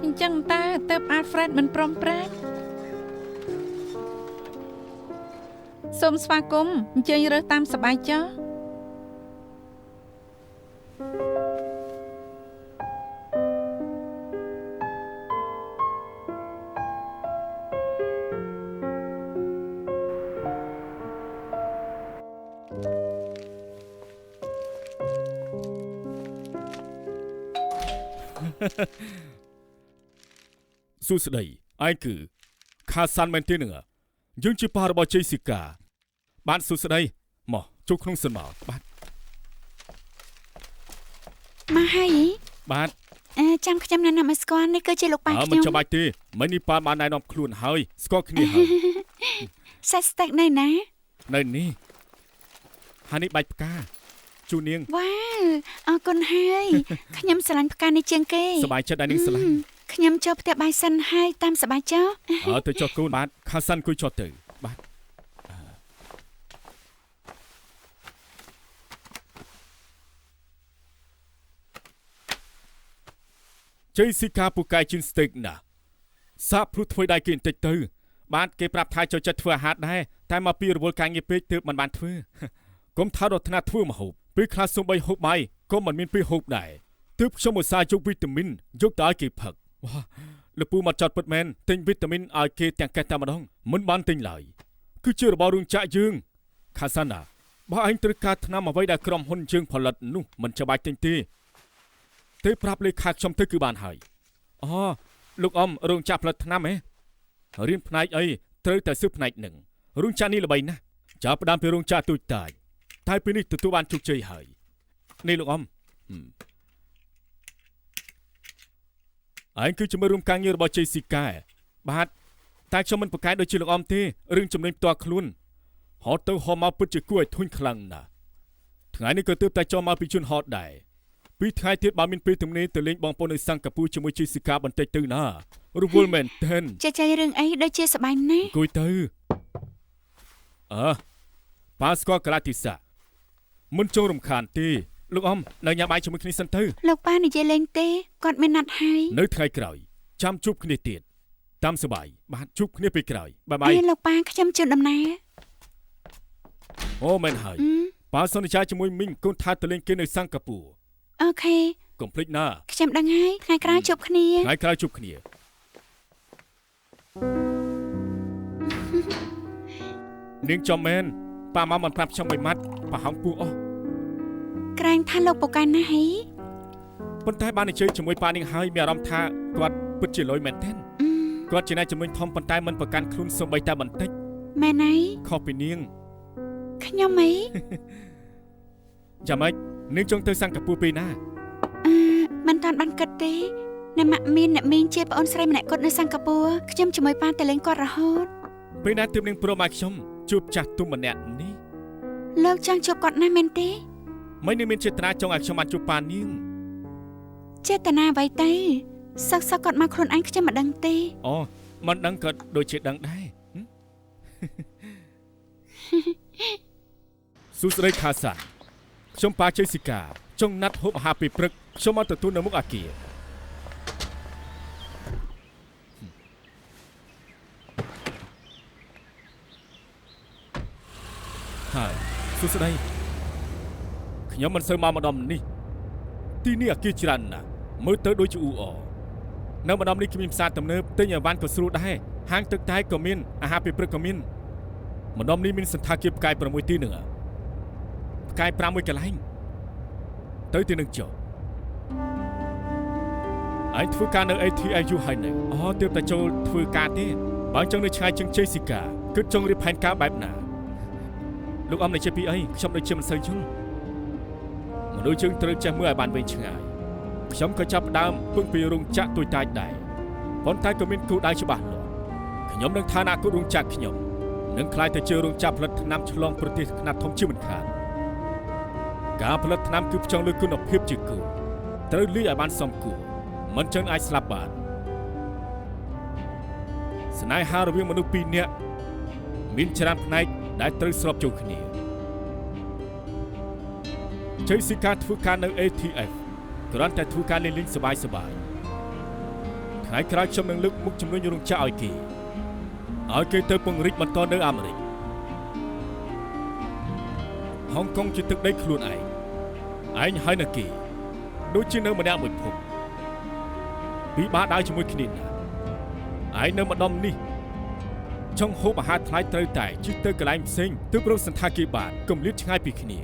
អញ្ចឹងតើទៅអាល់ហ្វ្រេតមិនព្រមប្រាំសូមស្វាគមន៍អញ្ជើញរើសតាមសប្បាយចុះ
សួស្តីឯងគឺខាសាន់មែនទេនឹងយើងជាប៉ារបស់ជេស៊ីកាបានសួស្តីមកជួបក្នុងសិនមកបាទ
មកហើយ
បាទ
ចាំខ្ញុំណែនាំឲ្យស្គាល់នេះគឺជាលោកប៉ា
មិន
ខ្ញុំ
ចាំបាច់ទេមិននេះប៉ាបានណែនាំខ្លួនហើយស្គាល់គ្នាហើយ
សាច់ស្ទេកនៅណា
នៅនេះហើយនេះបាច់ផ្កាជូននាង
វ៉ាវអរគុណហើយខ្ញុំស្រឡាញ់ផ្កានេះជាងគេ
សប្បាយចិត្តដែរនាងស្រឡាញ់
ខ្ញុំចូលផ្ទះបាយសិនហើយតាមសប្បាយចុះ
ទៅចុះកូនបាទខាសាន់គួយចុះទៅបាទជេស៊ីកាពូកែជិនស្ទេកណាសាប់ព្រុសធ្វើដៃគេបន្តិចទៅបាទគេប្រាប់ថាចូលចិត្តធ្វើអាហារដែរតែមកពីរវល់ការងារពេកទើបមិនបានធ្វើកុំថាដល់ថ្នាក់ធ្វើម្ហូបពេលខ្លះសូម្បីហូបបាយក៏មិនមានពេលហូបដែរទើបខ្ញុំឧស្សាហ៍យកវីតាមីនយកទៅឲ្យគេផឹកវ៉ាលពូមកចត់ពិតមែនទិញវីតាមីនឲ្យគេទាំងកេះតែម្ដងមិនបានទិញឡើយគឺជារបស់រោងចក្រយើងខាសាណាបើឯងត្រូវការថ្នាំអ្វីដែលក្រុមហ៊ុនយើងផលិតនោះមិនច្បាច់ទិញទេទេប្រាប់លេខាខ្ញុំទៅគឺបានហើយអូលោកអ៊ំរោងចក្រផលិតថ្នាំហ៎រៀនផ្នែកអីត្រូវតែស៊ើបផ្នែកនឹងរោងចក្រនេះល្បីណាស់ចាប់ផ្ដើមពីរោងចក្រទូចតាចតែពេលនេះទទួលបានជោគជ័យហើយនេះលោកអ៊ំឯងគឺជំរឿនរួមការងាររបស់ជេស៊ីកាបាទតែខ្ញុំមិនប្រកែកដូចជាលោកអ៊ំទេរឿងចំណេញផ្ទាល់ខ្លួនហត់ទៅហោមកពិតជាគួរឲ្យធុញខ្លាំងណាស់ថ្ងៃនេះក៏ទើបតែចូលមកពីជន់ហត់ដែរពីថ្ងៃទៀតបើមានពេលទំនេរទៅលេងបងប្អូននៅសិង្ហបុរីជាមួយជេស៊ីកាបន្តិចទៅណារវល់មែនទែន
ចេះរឿងអីដូចជាសប្បាយណាស់
អង្គុយទៅប៉ាស្គាល់កលាតិសាមិនចង់រំខានទេលោកអ៊ំនៅញ៉ាំបាយជាមួយគ្នាសិនទៅ
លោកប៉ានិយាយលេងទេគាត់មានណាត់ហើយ
នៅថ្ងៃក្រោយចាំជួបគ្នាទៀតតាមសប្បាយបាទជួបគ្នាពេលក្រោយបាយបាយ
លោកប៉ាខ្ញុំជូនដំណើរ
អូមែនហើយប៉ាសន្យាជាមួយមីងកូនថាទៅលេងគេនៅសិង្ហបុរី
អូខេ
កុំភ្លេចណា
ខ្ញុំដឹងហើយថ្ងៃក្រោយជួបគ្នា
ថ្ងៃក្រោយជួបគ្នានាងចំមែនប៉ាមកមិនប្រាប់ខ្ញុំបីម៉ាត់ប៉ាហងពោះអស់
ក្រែងថាលោកពូកែណាស់ហី
ប៉ុន្តែបាននិយាយជាមួយប៉ានាងហើយមានអារម្មណ៍ថាគាត់ពិតជាលយមែនទែនគាត់ជាអ្នកជំនួញធំប៉ុន្តែមិនប្រកាន់ខ្លួនសូម្បីតែបន្តិច
មែនហើយ
ខុសពីនាង
ខ្ញុំអី
ចាំម៉េចនាងចង់ទៅសិង្ហបុរីពេលណា
មិនតាន់បានគិតទេអ្នកម៉ាក់មានអ្នកមីងជាប្អូនស្រីម្នាក់គាត់នៅសិង្ហបុរីខ្ញុំជាមួយប៉ាទៅលេងគាត់រហូត
ពេលណាទើបនាងព្រមឲ្យខ្ញុំជួបចាស់ទុំម្នាក់នេះ
លោកចង់ជួបគាត់ណាស់មែនទេ
មិននាងមានចេតនាចង់ឲ្យខ្ញុំបានជួបប៉ានាង
ចេតនាអ្វីទៅ សឹកគាត់មកខ្លួនឯងខ្ញុំមិនដឹងទេ
អូមិនដឹងក៏ដូចជាដឹងដែរសួស្តីខាសាខ្ញុំប៉ាជ័យស៊ីកាចង់ណាត់ហូបអាហារពេលព្រឹកខ្ញុំមកទទួលនៅមុខអគារហើយសួស្តីខ្ញុំមិនសូវមកម្ដងនេះទីនេះអគារច្រើនណាស់មើលទៅដូចជាអ៊ូអនៅម្ដងនេះគ្មានផ្សារទំនើបទិញអីវ៉ាន់ក៏ស្រួលដែរហាងទឹកតែក៏មានអាហារពេលព្រឹកក៏មានម្ដងនេះមានសន្តាគារផ្កាយ6ទីនឹងផ្កាយ5មួយកន្លែងទៅទីនឹងចុះអញធ្វើការនៅ ATIU ហើយនៅអូទើបតែចូលធ្វើការទេបើអញ្ចឹងនៅឆ្ងាយជាងជ័យស៊ីកាគឺចង់រៀបផែនការបែបណាលោកអំនៃជាពីអីខ្ញុំដូចជាមិនសូវយល់មនុស្សយើងត្រូវចេះមើលឲ្យបានវែងឆ្ងាយខ្ញុំក៏ចាប់ផ្ដើមពឹងពីរោងចក្រទួយតាចដែរប៉ុន្តែក៏មានគោលដៅច្បាស់លាស់ខ្ញុំនឹងឋានៈគូរោងចក្រខ្ញុំនឹងក្លាយទៅជារោងចក្រផលិតថ្នាំឆ្លងប្រទេសខ្នាតធំជាមិនខានការផលិតថ្នាំគឺផ្ចង់លើគុណភាពជាគោលត្រូវលាយឲ្យបានសមគួរមិនចឹងអាចស្លាប់បានស្នេហារវាងមនុស្សពីរនាក់មានច្រើនផ្នែកដែលត្រូវស្របចូលគ្នាជ័យស៊ីកាធ្វើការនៅ ATF គ្រាន់តែធ្វើការលេងៗសប្បាយថ្ងៃក្រោយខ្ញុំនឹងលើកមុខជំនួយរោងចក្រឲ្យគេទៅពង្រីកបន្តនៅអាមេរិកហុងកុងជាទឹកដីខ្លួនឯងហើយនៅគេដូចជានៅម្នាក់មួយភពពីបាដើរជាមួយគ្នាណាឯងនៅម្ដុំនេះចង់ហូបអាហារថ្លៃត្រូវតែជិះទៅកន្លែងផ្សេងទើបរកសន្តាគារបានកុំលាតឆ្ងាយពីគ្នា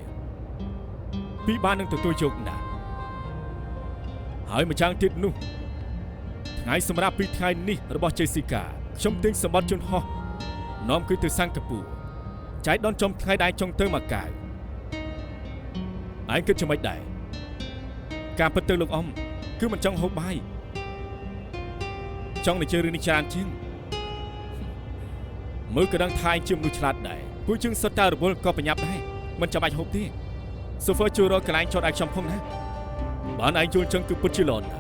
ពីបាននឹងទទួលយកណាហើយម្យ៉ាងទៀតនោះថ្ងៃសម្រាប់ពីថ្ងៃនេះរបស់ជេស៊ីកាខ្ញុំទិញសម្បត្តិជនហោះនាំគឺទៅសិង្ហបុរីចែកដនចំថ្ងៃដែរចង់ទៅម៉ាកាវឯងគិតយ៉ាងម៉េចដែរការពិតទៅលោកអ៊ំគឺមិនចង់ហូបបាយចង់និយាយរឿងនេះច្រើនជាងមើលក៏ដឹងថាឯងជាមនុស្សឆ្លាតដែរពួកយើងសុទ្ធតែរវល់ក៏ប្រញាប់ដែរមិនចាំបាច់ហូបទេសូហ្វឺជួយរកកន្លែងចតឲ្យខ្ញុំផងណាបានឯងជួលចឹងគឺពិតជាលន់ណា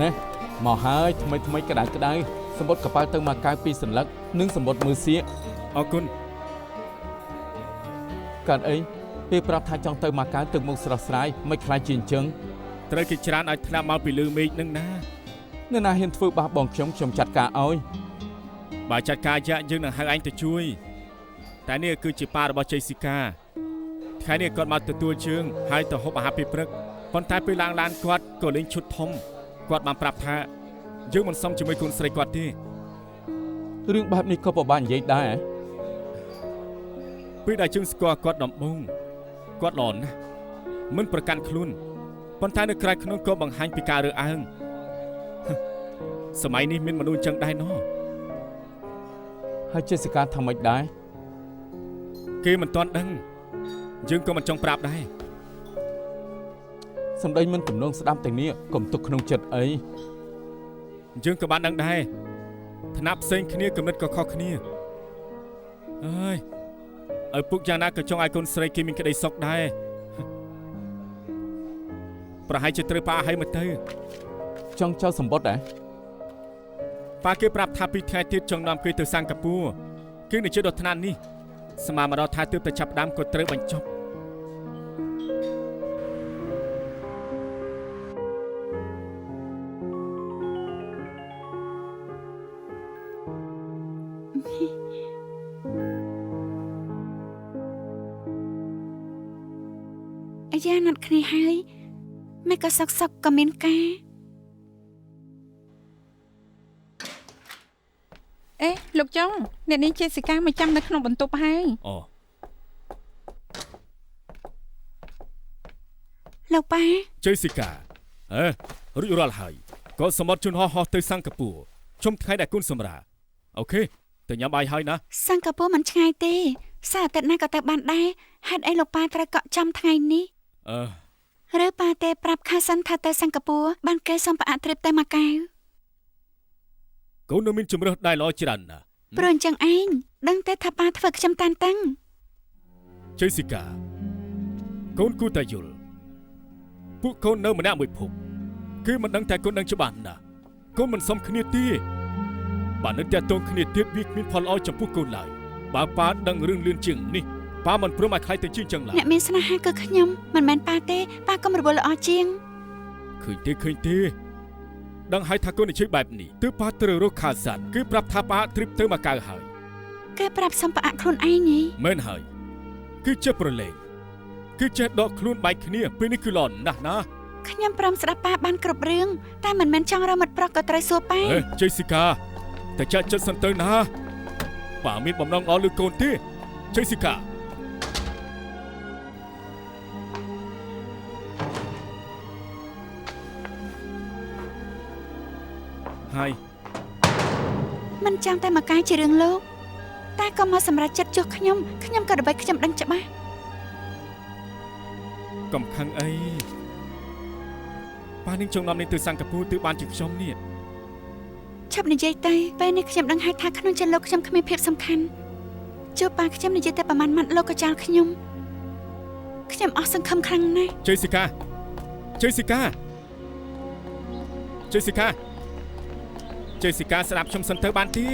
ណែមកហើយថ្មីក្តៅសម្បត្តិកប៉ាល់ទៅមកកៅពីសន្លឹកនិងសម្បត្តិមើលសៀក
អរគុណ
កើតអីពេលប្រាប់ថាចង់ទៅមកកៅទឹកមុខស្រស់ស្រាយមិនខ្លាចជាអញ្ចឹង
ត្រូវគេច្រានឲ្យថ្នាក់មកពីលើមេឃនឹងណា
នៅណាហ៊ានធ្វើបាសបងខ្ញុំចាត់ការឲ្យ
បើចាត់ការយ៉ាក់យើងនឹងហៅឯងទៅជួយតែនេះគឺជាប៉ារបស់ជ័យស៊ីកាថ្ងៃនេះគាត់មកទទួលជើងហើយទៅហូបអាហារពេលព្រឹកប៉ុន្តែពេលឡើងឡានគាត់ក៏លេងឈុតធំគាត់បានប្រាប់ថាយើងមិនសមជាមួយកូនស្រីគាត់ទេ
រឿងបែបនេះក៏ពិបាកនិយាយដែរ
ពេលដែលយើងស្គាល់គាត់ដំបូងគាត់ល្អណាស់មិនប្រកាន់ខ្លួនប៉ុន្តែនៅក្រៅក្នុងក៏បង្ហាញពីការរើសអើងសម័យនេះមានមនុស្សចឹងដែរណោះ
ហើយជាសិកាថាម៉េចដែរ
គេមិនទាន់ដឹងយើងក៏មិនចង់ប្រាប់ដែរ
សម្ដីមិនទំនងស្ដាប់ទាំងនេះកុំទុកក្នុងចិត្តអី
យើងក៏បានដឹងដែរថ្នាក់ផ្សេងគ្នាគំនិតក៏ខុសគ្នាអើយឪពុកយ៉ាងណាក៏ចង់ឲ្យកូនស្រីគេមានក្តីសុខដែរប្រហែលជាត្រូវប៉ាឲ្យមកទៅ
ចង់ចោលសម្បត្តិដែរ
ប៉ាគេប្រាប់ថាពីថ្ងៃទៀតចង់នាំគេទៅសិង្ហបុរីគេនឹងជិះដល់ថ្នាក់នេះស្មានមកដល់ថាទើបតែចាប់ដើមក៏ត្រូវបញ្ចប់
អាយ៉ាណាត់គ្នាហើយមិនក៏សុកក៏មានការ
អេលោកចុងអ្នកនាងជេស៊ីកាមកចាំនៅក្នុងបន្ទប់ហើយ
អូ
លោកប៉ា
ជេស៊ីការួចរាល់ហើយក៏សម្បត្តិជន់ហោះទៅសិង្ហបុរីជុំថ្ងៃដែលគុណសម្រាអូខេទៅញ៉ាំបាយហើយណា
សិង្ហបុរីមិនឆ្ងាយទេសៅរ៍អាទិត្យណាក៏ទៅបានដែរហេតុអីលោកប៉ាត្រូវកក់ចាំថ្ងៃនេះ ឬប៉ាទេប្រាប់ខាសិនថាទៅសិង្ហបុរីបានគេសុំផ្អាកទ្រីបទៅម៉ាកាវ
កូននៅមានជំរឿសដែរល្អច្រើនណាស់
ព្រោះអញ្ចឹងឯងដឹងទេថាប៉ាធ្វើខ្ញុំតានតឹង
ជេស៊ីកាកូនគូតែយល់ពួកកូននៅម្នាក់មួយភពគឺមិនដឹងតែកូនដឹងច្បាស់ណាស់កូនមិនសមគ្នាទេបាននៅតែតងគ្នាទៀតវាគ្មានផលល្អចំពោះកូនឡើយបើប៉ាដឹងរឿងលឿនជាងនេះប៉ាមិនព្រមឲ្យខ្លាយទៅជាងចឹងឡើយ
អ្នកមានស្នេហាគឺខ្ញុំមិនមែនប៉ាទេប៉ាកុំរវល់ល្អជាង
ឃើញទេដឹងហើយថាកូននិយាយបែបនេះទើបប៉ាត្រូវរកខាសានគឺប្រាប់ថាប៉ាទ្រីបទៅមកកៅហើយ
គេប្រាប់សុំផ្អាកខ្លួនឯងហី
មែនហើយគឺជាប្រឡែងគឺចេះដកខ្លួនបែកគ្នាពេលនេះគឺល្អណាស់ណា
ខ្ញុំព្រមស្ដាប់ប៉ាបានគ្រប់រឿងតែមិនមែនចង់រកមិត្តប្រុសក៏ត្រូវសួរប៉ា
ជេស៊ីកាតែចាក់ចិត្តសិនទៅណាប៉ាមានបំណងល្អលើកូនទេជេស៊ីកាហើយ
មិនចាំតែមកកាយជារឿងលោកតែក៏មកសម្រាប់ចិត្តចុះខ្ញុំក៏ដើម្បីខ្ញុំដឹងច្បាស់
កំខឹងអីប៉ានឹងចង់នាំនាងទៅសិង្ហបុរីទើបបានជាខ្ញុំនេះ
ឈប់និយាយទៅពេលនេះខ្ញុំដឹងហើយថាក្នុងចិត្តលោកខ្ញុំគ្មានភាពសំខាន់ជួបប៉ាខ្ញុំនិយាយតែប្រហែលម៉ាត់លោកក៏ចោលខ្ញុំអស់សង្ឃឹមខ្លាំងណាស់
ជេស៊ីកាស្ដាប់ខ្ញុំសិនទៅបានទេ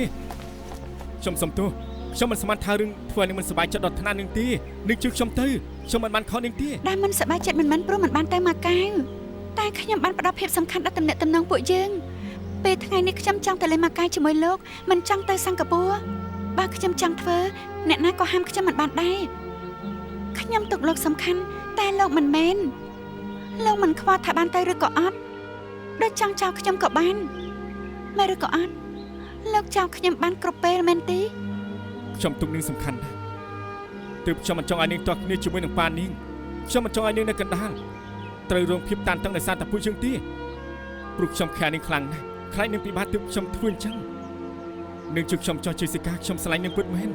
ខ្ញុំសុំទោសខ្ញុំមិនស្មានថារឿងធ្វើឲ្យនាងមិនសប្បាយចិត្តដល់ថ្នាក់នាងទេនឹងជឿខ្ញុំទៅខ្ញុំមិនបានខកនាងទេ
ដែលមិនសប្បាយចិត្តមិនព្រោះមិនបានទៅមកកៅតែខ្ញុំបានផ្ដល់ភាពសំខាន់ដល់ទំនាក់ទំនងពួកយើងពេលថ្ងៃនេះខ្ញុំចង់ទៅលេងមកកៅជាមួយលោកមិនចង់ទៅសិង្ហបុរីបើខ្ញុំចង់ធ្វើអ្នកណាក៏ហាមខ្ញុំមិនបានដែរខ្ញុំទុកលោកសំខាន់តែលោកមិនមែនលោកមិនខ្វល់ថាបានទៅឬក៏អត់ដូចចង់ចោលខ្ញុំក៏បានមែនឬក៏អត់លោកចោលខ្ញុំបានគ្រប់ពេលមែនទេ
ខ្ញុំទុកនាងសំខាន់ណាស់ទើបខ្ញុំមិនចង់ឲ្យនាងទាស់គ្នាជាមួយនឹងប៉ានាងខ្ញុំមិនចង់ឲ្យនាងនៅកណ្ដាលត្រូវរងភាពតានតឹងដោយសារតែពួកយើងទេព្រោះខ្ញុំខ្លាចនាងខ្លាំងណាស់ខ្លាចនាងពិបាកទើបខ្ញុំធ្វើអញ្ចឹងនាងជួយខ្ញុំចោះជេស៊ីកាខ្ញុំស្រឡាញ់នាងពិតមែន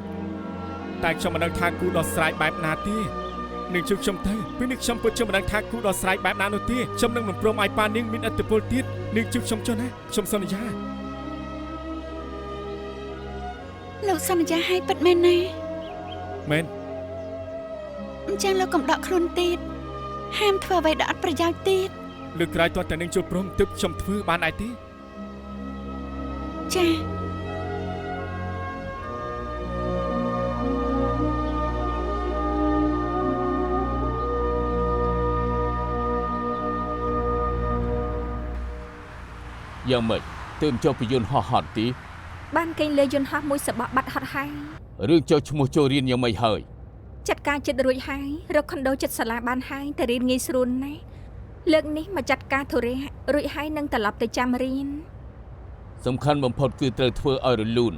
តែខ្ញុំមិនដឹងថាគូដោះស្រាយបែបណាទេនាងជួយខ្ញុំទៅពេលនេះខ្ញុំពិតជាមិនដឹងថាគូដោះស្រាយបែបណានោះទេខ្ញុំនឹងមិនព្រមឲ្យប៉ានាងមានឥទ្ធិពលទៀតនាងជួយខ្ញុំចុះណាខ្ញុំសន្យា
លោកសន្យាឲ្យពិតមែនណា
មែន
អញ្ចឹងលោកកុំដកខ្លួនទៀតហាមធ្វើអ្វីដែលអត់ប្រយោជន៍ទៀត
លើកក្រោយតើតែនាងជួយព្រមទើបខ្ញុំធ្វើបានដែរទេ
ចា
យ៉ាងម៉េចទើបចូលពីយន្តហោះហត់ទី
បានគេលើយន្តហោះមួយសបកបាត់ហត់ហើយ
រឿងចូលឈ្មោះចូលរៀនយ៉ាងម៉េចហើយ
ចាត់ការចិត្តរួចហើយរកខុនដូចិត្តសាលាបានហើយតែរៀនងាយស្រួលណាស់លើកនេះមកចាត់ការធុរៈរួចហើយនឹងត្រឡប់ទៅចាំរៀន
សំខាន់បំផុតគឺត្រូវធ្វើឲ្យរលូន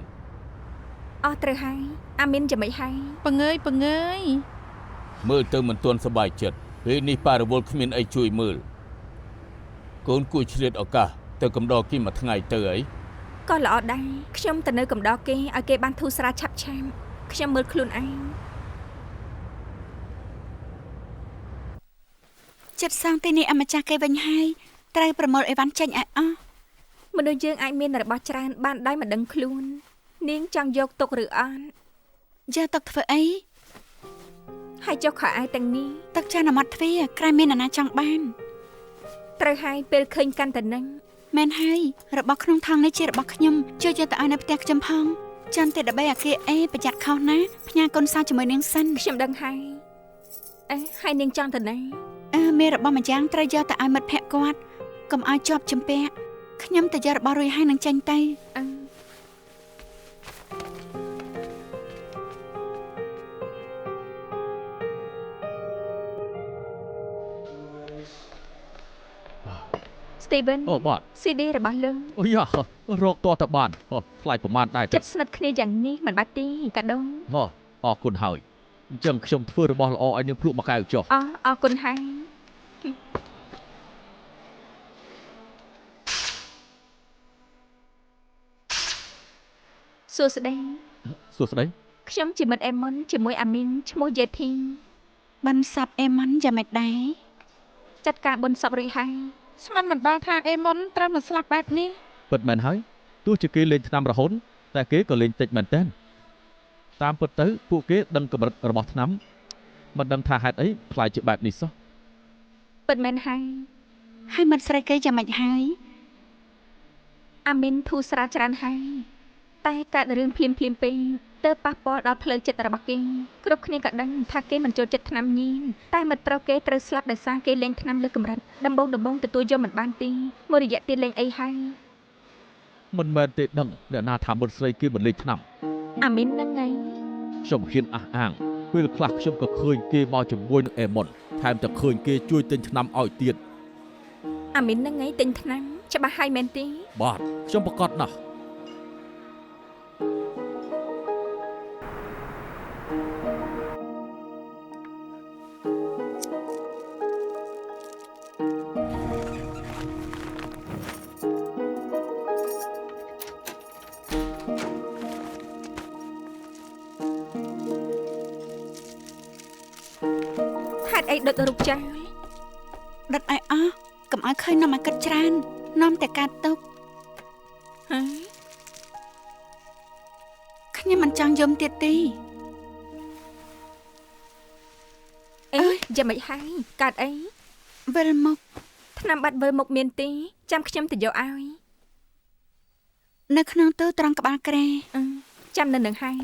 អស់ត្រូវហើយអាមីនចាំមិនហើយ
ពងើយ
មើលទៅមិនទាន់សប្បាយចិត្តពេលនេះប៉ារវល់គ្មានអីជួយមើលកូនគួរឆ្លៀតឱកាសទៅកំដរគីមួយថ្ងៃទៅអី
ក៏ល្អដែរខ្ញុំទៅនៅកំដរគេឲ្យគេបានធូរស្រាលឆាប់ខ្ញុំមើលខ្លួនឯងចិត្តសងទីនេះអម្ចាស់គេវិញហើយត្រូវប្រមូលអីវ៉ាន់ចេញឲ្យអស់មនុស្សយើងអាចមានរបស់ច្រើនបានដោយមិនដឹងខ្លួននាងចង់យកទុកឬអត់យកទុកធ្វើអីហើយចុះខោអាវទាំងនេះទឹកចានអាម៉ាត់ទ្វាក្រែមានអាណាចង់បានត្រូវហើយពេលឃើញកាន់តែនឹងមែនហើយរបស់ក្នុងថងនេះជារបស់ខ្ញុំជួយយកទៅឲ្យនៅផ្ទះខ្ញុំផងចាំតែដើម្បីអាគារអេប្រយ័ត្នខុសណាផ្ញើកូនសៅជាមួយនាងសិនខ្ញុំដឹងហើយហើយនាងចង់ទៅណាមានរបស់មួយយ៉ាងត្រូវយកទៅឲ្យមិត្តភក្តិគាត់កុំឲ្យជាប់ជំពាក់ខ្ញុំទៅយករបស់រួចហើយនឹងចេញទៅSteven
អូបាទ
CD របស់លោក
អូយ៉ារកតទៅបានថ្លៃប្រមាណដែរ
ចិត្តស្និទ្ធគ្នាយ៉ាងនេះមិនបាច់ទេកាដូ
អរគុណហើយអញ្ចឹងខ្ញុំធ្វើរបស់ល្អឲ្យនាងភ្លក់មកកៅចុះ
អរគុណហើយសួស្តីខ្ញុំជាមិត្តអេមុនជាមួយអាមីនឈ្មោះយេធីបានសាប់អេមុនយ៉ាងម៉េចដែរ ចាត់ការបុណ្យសពរួចហើយ
ស្មានមិនដល់ថាអេមុនត្រូវមកស្លាប់បែបនេះ
ពិតមែនហើយទោះជាគេលេងថ្នាំរហូតតែគេក៏លេងតិចមែនទែនតាមពិតទៅពួកគេដឹងកម្រិតរបស់ថ្នាំមិនដឹងថាហេតុអីផ្លាយជាបែបនេះសោះ
ពិតមែនហើយ
ហើយមិត្តស្រីគេយ៉ាងម៉េចហើយ
អាមីនធូរស្រាលច្រើនហើយតែកើតរឿងភ្លាមពេកទៅប៉ះពាល់ដល់ផ្លូវចិត្តរបស់គេគ្រប់គ្នាក៏ដឹងថាគេមិនចូលចិត្តថ្នាំញៀនតែមិត្តប្រុសគេត្រូវស្លាប់ដោយសារគេលេងថ្នាំលើកម្រិតដំបងទទួលយកមិនបានទេមួយរយៈទៀតលេងអីហើយ
មិនមែនទេដឹងអ្នកណាថាមុនស្រីគេមិនលេងថ្នាំ
អាមីនហ្នឹងហើយ
ខ្ញុំហ៊ានអះអាងពេលខ្លះខ្ញុំក៏ឃើញគេមកជាមួយនឹងអេមុនថែមទាំងឃើញគេជួយទិញថ្នាំឲ្យទៀត
អាមីនហ្នឹងហើយទិញថ្នាំច្បាស់ហើយមែនទេ
បាទខ្ញុំប្រកាសណាស់
ហេតុអីដុតរូបចោល
ដុតឲ្យអស់កុំឲ្យឃើញនាំឲ្យគិតច្រើននាំតែកើតទុក
ហើយ
ខ្ញុំមិនចង់យំទៀតទេ
អេយ៉ាងម៉េចហើយកើតអី
វិលមក
ថ្នាំបាត់វិលមកមានទេចាំខ្ញុំទៅយកឲ្យ
នៅក្នុងទូត្រង់ក្បាលក្រែ
ចាំនៅនឹងហើយ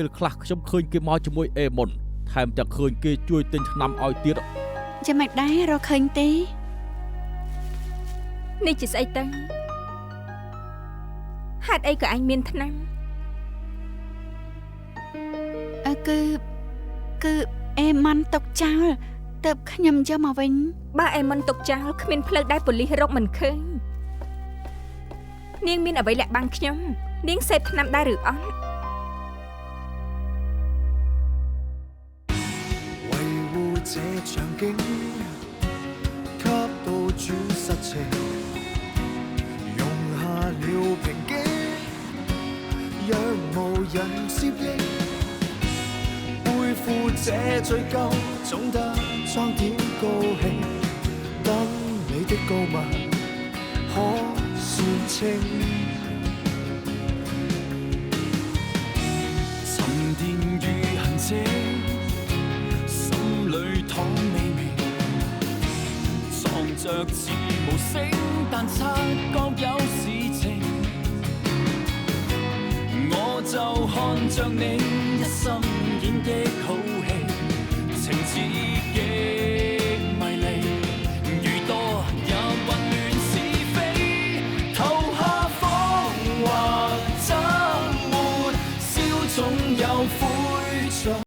ពេលខ្លះខ្ញុំឃើញគេមកជាមួយអេមុនថែមទាំងឃើញគេជួយទិញថ្នាំឲ្យទៀត
យ៉ាងម៉េចដែររកឃើញទេ
នេះជាស្អីទៅហេតុអីក៏អញមានថ្នាំ
គឺអេម៉ាន់ຕົកចោលទៅខ្ញុំយកមកវិញ
បើអេមិនຕົកចោលគ្មានផ្លូវដែលប៉ូលីសរកមិនឃើញនាងមានអ្វីលាក់បាំងខ្ញុំនាងសេពថ្នាំដែរឬអត់
這場景給到主實情，容下了平靜，若無人接應，背負這罪疚，總得裝點高興，等你的告密可算清。沉澱如痕跡。淌未明，藏着似無聲，但察覺有事情。我就看着你一心演的好戲，情節極